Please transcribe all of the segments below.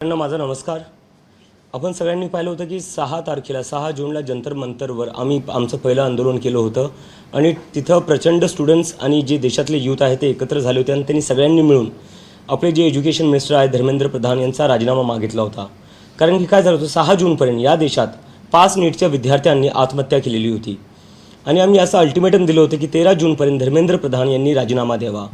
माझा नमस्कार. आपण सगळ्यांनी पाहिलं होतं की 6 जूनला जंतर मंतरवर आम्ही आमचं पहिलं आंदोलन केलं होतं आणि तिथं प्रचंड स्टुडंट्स आणि जे देशातले यूथ आहे ते एकत्र झाले होते आणि त्यांनी सगळ्यांनी मिळून आपले जे एज्युकेशन मिनिस्टर आहे धर्मेंद्र प्रधान यांचा राजीनामा मागितला होता. कारण की काय झालं होतं, 6 जूनपर्यंत या देशात 5 नीटच्या विद्यार्थ्यांनी आत्महत्या केलेली होती आणि आम्ही असं अल्टिमेटम दिलं होतं की 13 जूनपर्यंत धर्मेंद्र प्रधान यांनी राजीनामा द्यावा.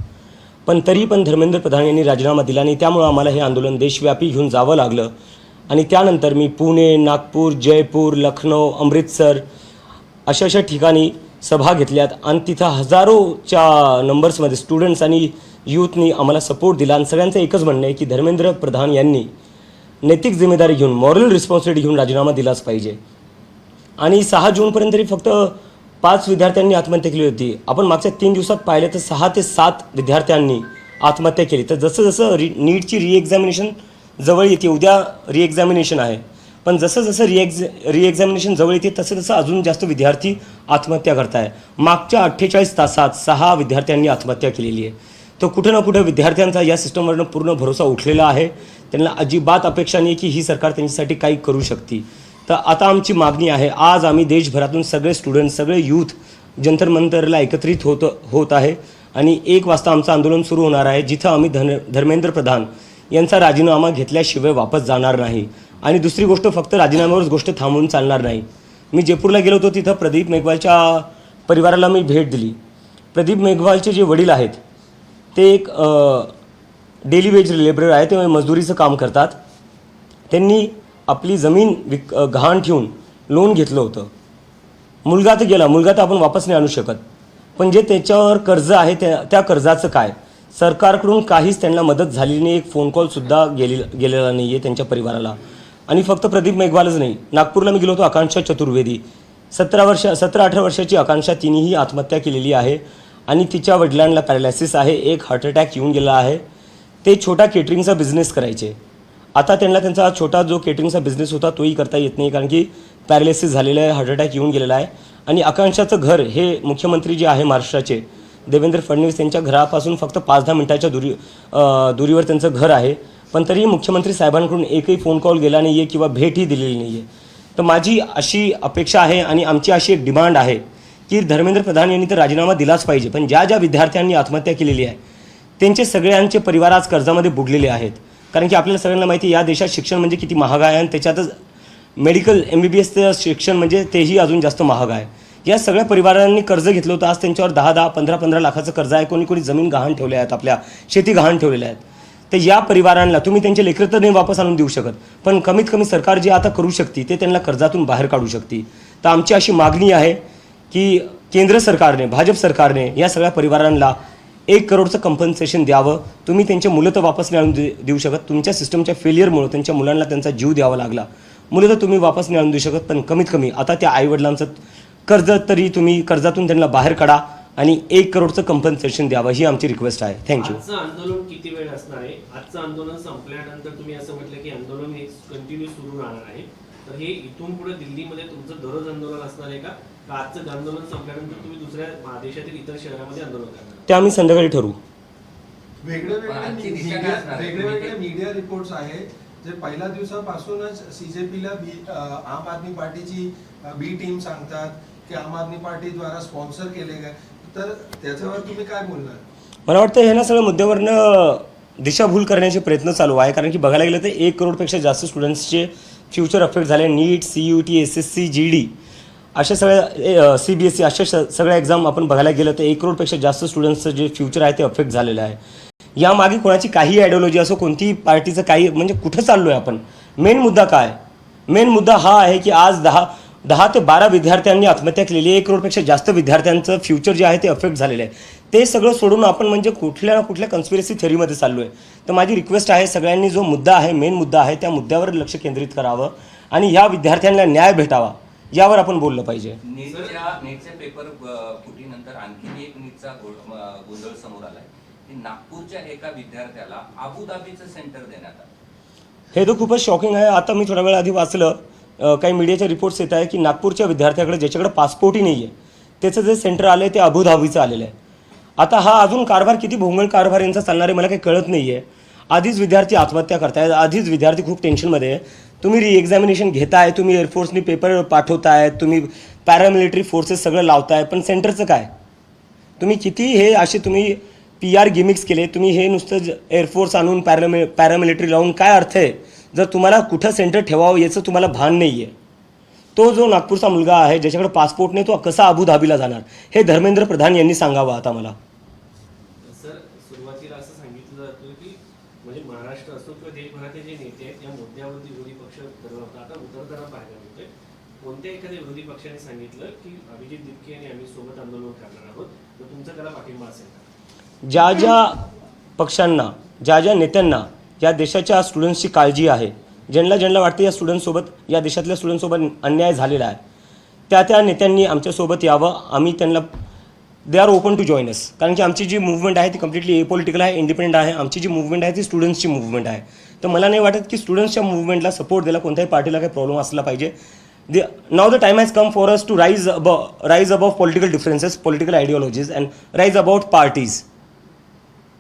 पण तरी पण धर्मेंद्र प्रधान यांनी राजीनामा दिला नाही. त्यामुळे आम्हाला हे आंदोलन देशव्यापी घेऊन जावं लागलं आणि त्यानंतर मी पुणे, नागपूर, जयपूर, लखनौ, अमृतसर अशा ठिकाणी सभा घेतल्यात आणि तिथं हजारोच्या नंबर्समध्ये स्टुडंट्स आणि यूथनी आम्हाला सपोर्ट दिला आणि सगळ्यांचं एकच म्हणणं आहे की धर्मेंद्र प्रधान यांनी नैतिक जिम्मेदारी घेऊन, मॉरल रिस्पॉन्सिबिलिटी घेऊन राजीनामा दिलाच पाहिजे. आणि 6 जूनपर्यंत तरी फक्त 5 विद्यार्थ्यांनी आत्महत्या केली होती. आपण मागच्या 3 दिवसात पाहिलं तर 6 ते 7 विद्यार्थ्यांनी आत्महत्या केली. तर जसं जसं नीटची रिएक्झामिनेशन जवळ येते, उद्या रिएक्झामिनेशन आहे, पण जसं जसं रिएक्झामिनेशन जवळ येते तसं तसं अजून जास्त विद्यार्थी आत्महत्या करत आहे. मागच्या 48 तासात 6 विद्यार्थ्यांनी आत्महत्या केलेली आहे. तर कुठं ना कुठं विद्यार्थ्यांचा या सिस्टमवरनं पूर्ण भरोसा उठलेला आहे. त्यांना अजिबात अपेक्षा नाही की ही सरकार त्यांच्यासाठी काही करू शकते. तर आता आमची मागणी आहे, आज आम्ही देशभरातून सगळे स्टुडंट, सगळे यूथ जंतर मंतरला एकत्रित होत आहे आणि 1 वाजता आमचं आंदोलन सुरू होणार आहे, जिथं आम्ही धर्मेंद्र प्रधान यांचा राजीनामा घेतल्याशिवाय वापस जाणार नाही. आणि दुसरी गोष्ट, फक्त राजीनाम्यावरच गोष्ट थांबवून चालणार नाही. मी जयपूरला गेलो होतो, तिथं प्रदीप मेघवालच्या परिवाराला मी भेट दिली. प्रदीप मेघवालचे जे वडील आहेत ते एक डेली वेज लेबरर आहे, ते मजदुरीचं काम करतात. त्यांनी आपली जमीन गहाण ठेवून लोन घेतलं होतं. मुलगा तर गेला, मुलगा तर आपण वापस नाही आणू शकत, पण जे त्याच्यावर कर्ज आहे त्या कर्जाचं काय? सरकारकडून काहीच त्यांना मदत झालेली नाही. एक फोन कॉलसुद्धा गेलेला नाही आहे त्यांच्या परिवाराला. आणि फक्त प्रदीप मेघवालच नाही, नागपूरला मी गेलो होतो, आकांक्षा चतुर्वेदी 17-18 वर्षाची आकांक्षा, तिनेही आत्महत्या केलेली आहे आणि तिच्या वडिलांना पॅरालिसिस आहे, एक हार्ट अटॅक येऊन गेला आहे. ते छोटा केटरिंगचा बिझनेस करायचे. आता त्यांना त्यांचा छोटा जो केटरिंगचा बिझनेस होता तोही करता येत नाही, कारण की पॅरालिसिस झालेलं आहे, हार्ट अटॅक येऊन गेलेला आहे. आणि आकांक्षाचं घर हे मुख्यमंत्री जे आहे महाराष्ट्राचे देवेंद्र फडणवीस यांच्या घरापासून फक्त 5-10 मिनिटाच्या दुरीवर त्यांचं घर आहे. पण तरीही मुख्यमंत्री साहेबांकडून एकही फोन कॉल गेला नाही आहे किंवा भेटही दिलेली नाही आहे. तर माझी अशी अपेक्षा आहे आणि आमची अशी एक डिमांड आहे की धर्मेंद्र प्रधान यांनी तर राजीनामा दिलाच पाहिजे, पण ज्या ज्या विद्यार्थ्यांनी आत्महत्या केलेली आहे त्यांचे सगळ्यांचे परिवार आज कर्जामध्ये बुडलेले आहेत. कारण की आपल्याला सगळ्यांना माहिती आहे या देशात शिक्षण म्हणजे किती महाग आहे आणि त्याच्यातच मेडिकल MBBSचं शिक्षण म्हणजे तेही अजून जास्त महाग आहे. या सगळ्या परिवारांनी कर्ज घेतलं होतं. आज त्यांच्यावर 10-10, 15-15 लाखाचं कर्ज आहे. कोणी जमीन गहाण ठेवले आहेत, आपल्या शेती गहाण ठेवलेल्या आहेत. तर या परिवारांना तुम्ही त्यांचे लेकरं तर नाही वापस आणून देऊ शकत, पण कमीत कमी सरकार जे आता करू शकते ते त्यांना कर्जातून बाहेर काढू शकते. तर आमची अशी मागणी आहे की केंद्र सरकारने, भाजप सरकारने या सगळ्या परिवारांना 1 करोडचं कंपन्सेशन द्यावं. तुम्ही त्यांचे मुलं तर वापस नाही आणून देऊ शकत, तुमच्या सिस्टमच्या फेलियरमुळे त्यांच्या मुलांना त्यांचा जीव द्यावा लागला. मुलं तर तुम्ही वापस नाही आणून देऊ शकत, पण कमीत कमी आता त्या आईवडिलांचं कर्ज तरी तुम्ही कर्जातून त्यांना बाहेर काढा आणि 1 करोडचं कंपन्सेशन द्यावं, ही आमची रिक्वेस्ट आहे. थँक्यू. आजचं आंदोलन किती वेळ असणार आहे? आजचं आंदोलन संपल्यानंतर तुम्ही असं म्हटलं की आंदोलन हे कंटिन्यू सुरू राहणार आहे, तर हे इथून पुढे दिल्लीमध्ये तुमचं दररोज आंदोलन असणार आहे का? आजचं आंदोलन संपल्यानंतर तुम्ही दुसऱ्या देशातील इतर शहरामध्ये आंदोलन करणार? ते आम्ही संध्याकाळी ठरवू. वेगवेगळे मीडिया रिपोर्ट्स आहेत जे पहिल्या दिवसापासूनच CJPला आम आदमी पार्टीची बी टीम सांगतात की आम आदमी पार्टी द्वारा स्पॉन्सर केले गए, तर त्याच्यावर तुम्ही काय बोलणार? मला वाटतं हे ना सगळं मुद्द्यावरनं दिशाभूल करण्याचे प्रयत्न चालू आहे. कारण की बघायला गेलं तर 1 करोडपेक्षा जास्त स्टुडंट्सचे फ्युचर अफेक्ट झाले. नीट, CUT, SSC, GD अशा सगळ्या CBSE अशा सगळ्या एक्झाम आपण बघायला गेलं तर 1 करोडपेक्षा जास्त स्टुडंट्सचं जे फ्युचर आहे ते अफेक्ट झालेलं आहे. यामागे कोणाची काही आयडिओलॉजी असो, कोणतीही पार्टीचं काही, म्हणजे कुठं चाललो आहे आपण? मेन मुद्दा काय? मेन मुद्दा हा आहे की आज 10 ते 12 विद्यार्थ्यांनी आत्महत्या केलेली आहे. 1 करोडपेक्षा जास्त विद्यार्थ्यांचं फ्युचर जे आहे ते अफेक्ट झालेलं आहे. ते सगळं सोडून आपण म्हणजे कुठल्या ना कुठल्या कन्स्पिरसी थेअरीमध्ये चाललो आहे. तर माझी रिक्वेस्ट आहे, सगळ्यांनी जो मुद्दा आहे, मेन मुद्दा आहे, त्या मुद्द्यावर लक्ष केंद्रित करावं आणि ह्या विद्यार्थ्यांना न्याय भेटावा, यावर आपण बोललं पाहिजे. नीटचे पेपर फुटीनंतर आणखी एक नीटचा गोंधळ समोर आलाय. नागपूरच्या एका विद्यार्थ्याला अबुधाबीचं सेंटर देण्यात आलं. हे तर खूपच शॉकिंग आहे. आता मी थोड्या वेळ आधी वाचलं, काही मीडियाचे रिपोर्ट्स येत आहे की नागपूरच्या विद्यार्थ्याकडे ज्याच्याकडे पासपोर्टही नाही आहे त्याचं जे सेंटर आलं आहे ते अबुधाबीचं आलेलं आहे. आता हा अजून कारभार किती भोंगळ कारभार यांचा चालणार आहे मला काही कळत नाही आहे. आधीच विद्यार्थी आत्महत्या करतायत, आधीच विद्यार्थी खूप टेन्शनमध्ये आहे. तुम्ही री-एक्झामिनेशन घेताय, तुम्ही एअरफोर्सनी पेपर पाठवताय, तुम्ही पॅरामिलिटरी फोर्सेस सगळं लावताय, पण सेंटरचं काय? तुम्ही किती हे असे तुम्ही PR गिमिक्स केले, तुम्ही हे नुसतं एअरफोर्स आणून पॅरामिलिटरी लावून काय अर्थ आहे? जर तुम्हाला कुठं सेंटर ठेवावं याचं तुम्हाला भान नाही आहे. तो जो नागपूरचा मुलगा आहे ज्याच्याकडे पासपोर्ट नाही, तो कसा अबुधाबीला जाणार? हे धर्मेंद्र प्रधान यांनी सांगावं आता मला. सर, सुरुवातीला असं सांगितलं जातं की म्हणजे महाराष्ट्र असो किंवा देशभरातले जे नेते आहेत या मुद्द्यावरती विरोधी पक्ष ठरवतात. आता उतरताना पाहायला मिळतंय कोणत्या एखाद्या विरोधी पक्षाने सांगितलं की अभिजित दिपके आणि आम्ही सोबत आंदोलन करणार आहोत, तर तुमचा त्याला पाठिंबा असेल का? ज्या ज्या पक्षांना, ज्या ज्या नेत्यांना या देशाच्या स्टुडंट्सची काळजी आहे, ज्यांना वाटतं या स्टुडंटसोबत, या देशातल्या स्टुडंटसोबत अन्याय झालेला आहे, त्या नेत्यांनी आमच्यासोबत यावं. आम्ही त्यांना they are open to join us. कारण की आमची जी मूव्हमेंट आहे ती कम्प्लिटली एपॉलिटिकल आहे, इंडिपेंडंट आहे. आमची जी मूव्हमेंट आहे ती स्टुडंट्सची मूव्हमेंट आहे. तर मला नाही वाटत की स्टुडंट्सच्या मूव्हमेंटला सपोर्ट द्यायला कोणत्याही पार्टीला काही प्रॉब्लेम असला पाहिजे. Now the time has come for us to rise about political differences, political ideologies and rise about parties.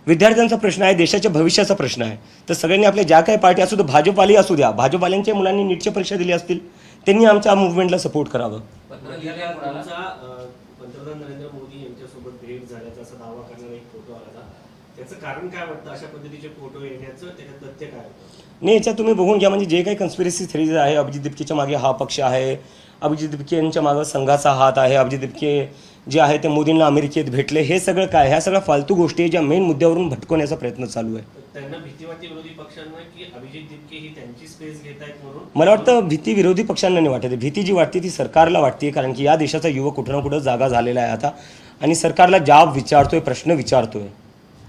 विद्यार्थ्यांचा प्रश्न आहे, देशाच्या भविष्याचा प्रश्न आहे. तर सगळ्यांनी आपल्या ज्या काही पार्टी असू, तर भाजपवाली असू द्या, भाजपवाल्यांच्या मुलांनी नीटच्या परीक्षा दिली असतील, त्यांनी आमच्या मूव्हमेंटला सपोर्ट करावं. पत्र लिहिलंय कोणाला? तुमचा पंतप्रधान नरेंद्र मोदी यांच्यासोबत भेट झाल्याचा असा दावा करणारा एक फोटो आला होता. त्याचं कारण काय वाटतं अशा पद्धतीचे फोटो येण्याचं? त्याच्यात तथ्य काय होतं? नाही, याच्यात तुम्ही बघून घ्या. म्हणजे जे काही कन्स्पिरसी थेरीज आहे, अभिजित दिपकेच्या मागे हा पक्ष आहे, अभिजित दिपके यांच्या मागे संघाचा हात आहे, अभिजित दिपके जे आहे ते मोदींना अमेरिकेत भेटले, हे सगळं काय? ह्या सगळ्या फालतू गोष्टी आहे ज्या मेन मुद्द्यावरून भटकवण्याचा प्रयत्न चालू आहे. त्यांना भीती वाटते विरोधी पक्षांना की अभिजित दिपके ही त्यांची स्पेस घेत आहेत म्हणून? मला वाटतं भीती विरोधी पक्षांना नाही वाटते. भीती जी वाटते ती सरकारला वाटते, कारण की या देशाचा युवक कुठं ना कुठं जागा झालेला आहे आता, आणि सरकारला जाब विचारतोय, प्रश्न विचारतोय.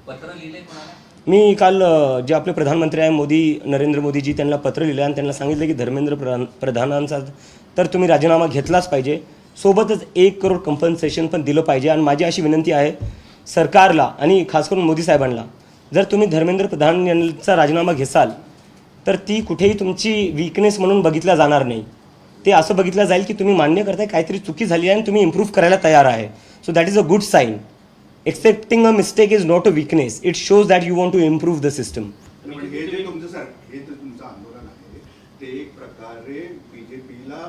पत्र लिहिलंय कोणाला? मी काल जे आपले प्रधानमंत्री आहे नरेंद्र मोदीजी, त्यांना पत्र लिहिलं आणि त्यांना सांगितलं की धर्मेंद्र प्रधानांचा तर तुम्ही राजीनामा घेतलाच पाहिजे, सोबतच 1 करोड कंपन्सेशन पण दिलं पाहिजे. आणि माझी अशी विनंती आहे सरकारला आणि खास करून मोदी साहेबांना, जर तुम्ही धर्मेंद्र प्रधान यांचा राजीनामा घेसाल तर ती कुठेही तुमची वीकनेस म्हणून बघितल्या जाणार नाही. ते असं बघितलं जाईल की तुम्ही मान्य करताय काहीतरी चुकी झाली आहे आणि तुम्ही इम्प्रूव्ह करायला तयार आहे. So that is a good sign. Accepting a mistake is not a weakness, it shows that you want to improve the system. पण हे जे तुमचं आंदोलन आहे ते एक प्रकारे बीजेपीला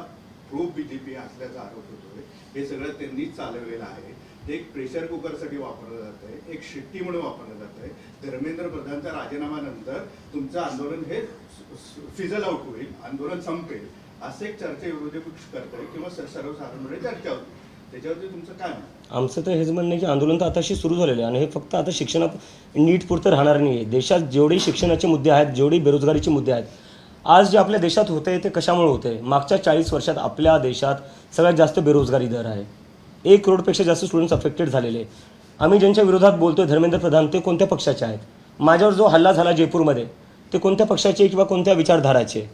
प्रो बीजेपी असल्याचा आरोप होतोय. हे सगळं त्यांनीच चालवलेलं आहे. ते एक प्रेशर कुकरसाठी वापरलं जात आहे, एक शिट्टी म्हणून वापरलं जात आहे. धर्मेंद्र प्रधानच्या राजीनाम्यानंतर तुमचं आंदोलन हे फिजल आउट होईल, आंदोलन संपेल, असे एक चर्चा विरोधी पक्ष करताय किंवा सर्वसाधारणपणे चर्चा होती. त्याच्यावरती तुमचं काय म्हणणं? आमचं तर हेच म्हणणं आहे की आंदोलन तर आताशी सुरू झालेलं आहे आणि हे फक्त आता नीट पुरतं राहणार नाही आहे. देशात जेवढे शिक्षणाचे मुद्दे आहेत, जेवढे बेरोजगारीचे मुद्दे आहेत, आज जे आपल्या देशात होते ते कशामुळे होते? मागच्या 40 वर्षात आपल्या देशात सगळ्यात जास्त बेरोजगारी दर आहे. 1 करोडपेक्षा जास्त स्टुडंट्स अफेक्टेड झालेले. आम्ही ज्यांच्या विरोधात बोलतोय धर्मेंद्र प्रधान, ते कोणत्या पक्षाचे आहेत? माझ्यावर जो हल्ला झाला जयपूरमध्ये, ते कोणत्या पक्षाचे किंवा कोणत्या विचारधाराचे?